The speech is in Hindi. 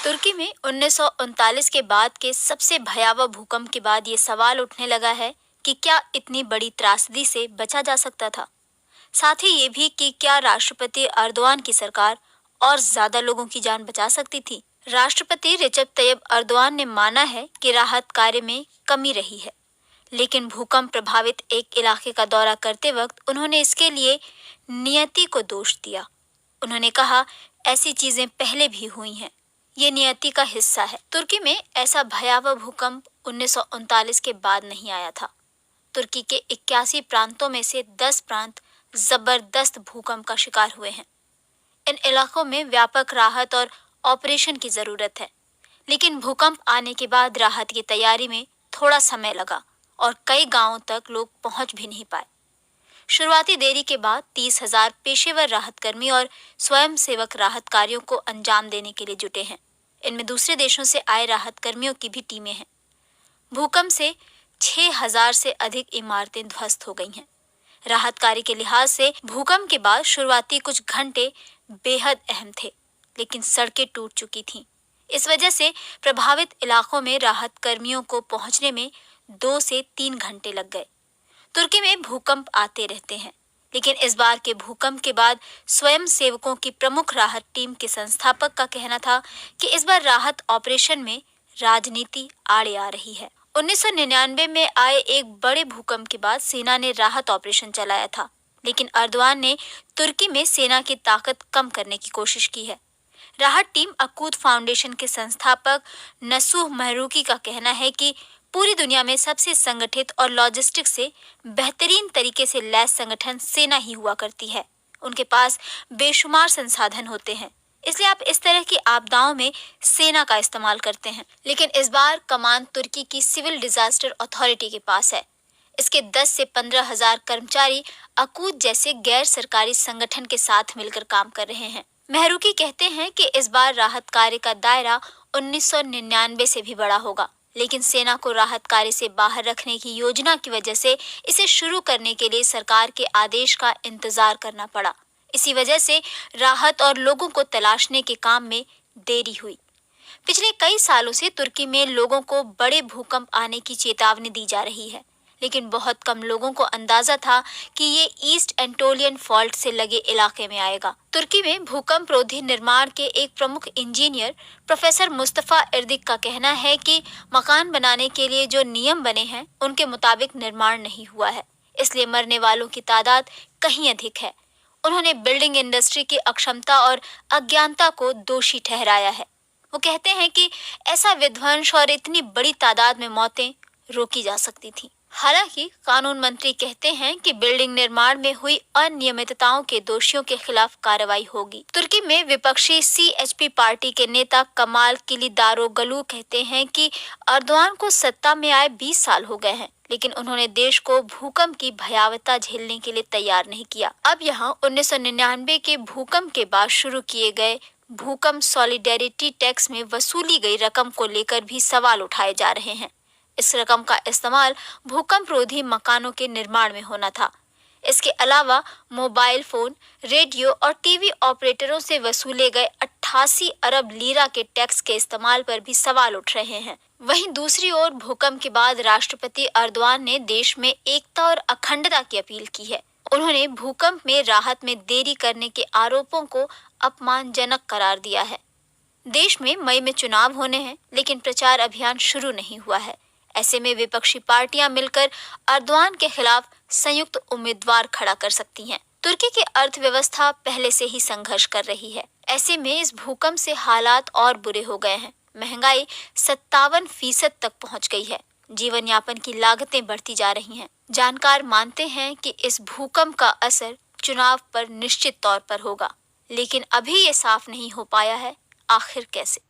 तुर्की में 1939 के बाद के सबसे भयावह भूकंप के बाद ये सवाल उठने लगा है कि क्या इतनी बड़ी त्रासदी से बचा जा सकता था। साथ ही ये भी कि क्या राष्ट्रपति अर्दोआन की सरकार और ज्यादा लोगों की जान बचा सकती थी। राष्ट्रपति रिसेप तैयब अर्दोआन ने माना है कि राहत कार्य में कमी रही है, लेकिन भूकंप प्रभावित एक इलाके का दौरा करते वक्त उन्होंने इसके लिए नियति को दोष दिया। उन्होंने कहा, ऐसी चीजें पहले भी हुई हैं, ये नियति का हिस्सा है। तुर्की में ऐसा भयावह भूकंप 1939 के बाद नहीं आया था। तुर्की के 81 प्रांतों में से 10 प्रांत जबरदस्त भूकंप का शिकार हुए हैं। इन इलाकों में व्यापक राहत और ऑपरेशन की जरूरत है, लेकिन भूकंप आने के बाद राहत की तैयारी में थोड़ा समय लगा और कई गांवों तक लोग पहुंच भी नहीं पाए। शुरुआती देरी के बाद 30,000 पेशेवर राहतकर्मी और स्वयंसेवक राहत कार्यों को अंजाम देने के लिए जुटे हैं। इनमें दूसरे देशों से आए राहत कर्मियों की भी टीमें हैं। भूकंप से 6,000 से अधिक इमारतें ध्वस्त हो गई हैं। राहत कार्य के लिहाज से भूकंप के बाद शुरुआती कुछ घंटे बेहद अहम थे, लेकिन सड़कें टूट चुकी थीं। इस वजह से प्रभावित इलाकों में राहत कर्मियों को पहुंचने में 2 से 3 घंटे लग गए। तुर्की में भूकंप आते रहते हैं, लेकिन इस बार के भूकंप के बाद स्वयं सेवकों की प्रमुख राहत टीम के संस्थापक का कहना था कि इस बार राहत ऑपरेशन में राजनीति आड़े आ रही है। 1999 में आए एक बड़े भूकंप के बाद सेना ने राहत ऑपरेशन चलाया था, लेकिन अर्दोआन ने तुर्की में सेना की ताकत कम करने की कोशिश की है। राहत टीम अकूत फाउंडेशन के संस्थापक नसूह महरूकी का कहना है कि पूरी दुनिया में सबसे संगठित और लॉजिस्टिक्स से बेहतरीन तरीके से लैस संगठन सेना ही हुआ करती है। उनके पास बेशुमार संसाधन होते हैं, इसलिए आप इस तरह की आपदाओं में सेना का इस्तेमाल करते हैं। लेकिन इस बार कमान तुर्की की सिविल डिजास्टर अथॉरिटी के पास है। इसके 10 से 15,000 कर्मचारी अकूत जैसे गैर सरकारी संगठन के साथ मिलकर काम कर रहे हैं। महरूकी कहते हैं कि इस बार राहत कार्य का दायरा 1999 से भी बड़ा होगा, लेकिन सेना को राहत कार्य से बाहर रखने की योजना की वजह से इसे शुरू करने के लिए सरकार के आदेश का इंतजार करना पड़ा। इसी वजह से राहत और लोगों को तलाशने के काम में देरी हुई। पिछले कई सालों से तुर्की में लोगों को बड़े भूकंप आने की चेतावनी दी जा रही है, लेकिन बहुत कम लोगों को अंदाजा था कि ये ईस्ट एंटोलियन फॉल्ट से लगे इलाके में आएगा। तुर्की में भूकंप रोधी निर्माण के एक प्रमुख इंजीनियर प्रोफेसर मुस्तफा इर्दिक का कहना है कि मकान बनाने के लिए जो नियम बने हैं उनके मुताबिक निर्माण नहीं हुआ है, इसलिए मरने वालों की तादाद कहीं अधिक है। उन्होंने बिल्डिंग इंडस्ट्री की अक्षमता और अज्ञानता को दोषी ठहराया है। वो कहते हैं कि ऐसा विध्वंस और इतनी बड़ी तादाद में मौतें रोकी जा सकती थी। हालांकि कानून मंत्री कहते हैं कि बिल्डिंग निर्माण में हुई अनियमितताओं के दोषियों के खिलाफ कार्रवाई होगी। तुर्की में विपक्षी सीएचपी पार्टी के नेता कमाल किलिदारोगलू कहते हैं कि अर्दोआन को सत्ता में आए 20 साल हो गए हैं, लेकिन उन्होंने देश को भूकंप की भयावहता झेलने के लिए तैयार नहीं किया। अब यहाँ 1999 के भूकंप के बाद शुरू किए गए भूकंप सॉलिडेरिटी टैक्स में वसूली गई रकम को लेकर भी सवाल उठाए जा रहे हैं। इस रकम का इस्तेमाल भूकंप रोधी मकानों के निर्माण में होना था। इसके अलावा मोबाइल फोन, रेडियो और टीवी ऑपरेटरों से वसूले गए 88 अरब लीरा के टैक्स के इस्तेमाल पर भी सवाल उठ रहे हैं। वहीं दूसरी ओर भूकंप के बाद राष्ट्रपति अर्दोआन ने देश में एकता और अखंडता की अपील की है। उन्होंने भूकंप में राहत में देरी करने के आरोपों को अपमानजनक करार दिया है। देश में मई में चुनाव होने हैं, लेकिन प्रचार अभियान शुरू नहीं हुआ है। ऐसे में विपक्षी पार्टियां मिलकर अर्दोआन के खिलाफ संयुक्त उम्मीदवार खड़ा कर सकती हैं। तुर्की की अर्थव्यवस्था पहले से ही संघर्ष कर रही है। ऐसे में इस भूकंप से हालात और बुरे हो गए हैं। महंगाई 57% तक पहुंच गई है। जीवन यापन की लागतें बढ़ती जा रही हैं। जानकार मानते हैं कि इस भूकंप का असर चुनाव पर निश्चित तौर पर होगा, लेकिन अभी ये साफ नहीं हो पाया है आखिर कैसे।